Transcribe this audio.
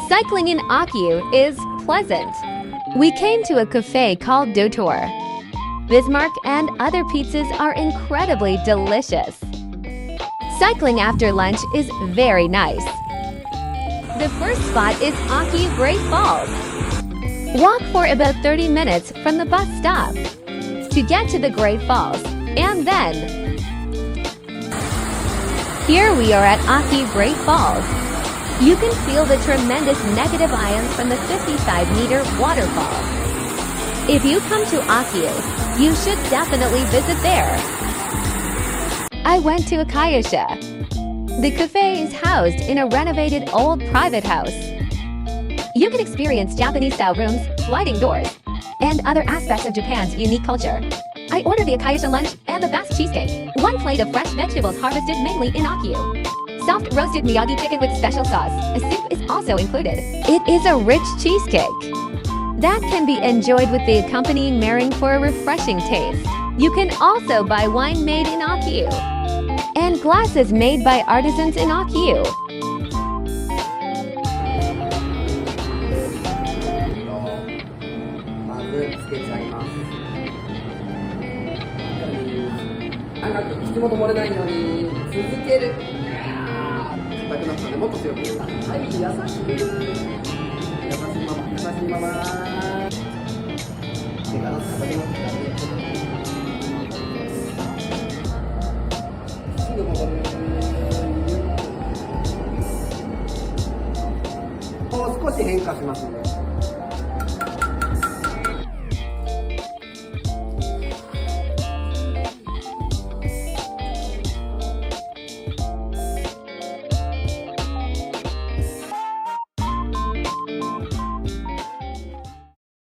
Cycling in Akiu is pleasant. We came to a cafe called Dotor. Bismarck and other pizzas are incredibly delicious. Cycling after lunch is very nice. The first spot is Akiu Great Falls. Walk for about 30 minutes from the bus stop to get to the Great Falls, and then here we are at Akiu Great Falls. You can feel the tremendous negative ions from the 55-meter waterfall. If you come to Akiu, you should definitely visit there. I went to Akayusha. The cafe is housed in a renovated old private house. You can experience Japanese-style rooms, sliding doors, and other aspects of Japan's unique culture. I ordered the Akayusha lunch and the best cheesecake, one plate of fresh vegetables harvested mainly in Akiu. Soft roasted Miyagi chicken with special sauce. A soup is also included. It is a rich cheesecake that can be enjoyed with the accompanying meringue for a refreshing taste. You can also buy wine made in Akiu and glasses made by artisans in Akiu.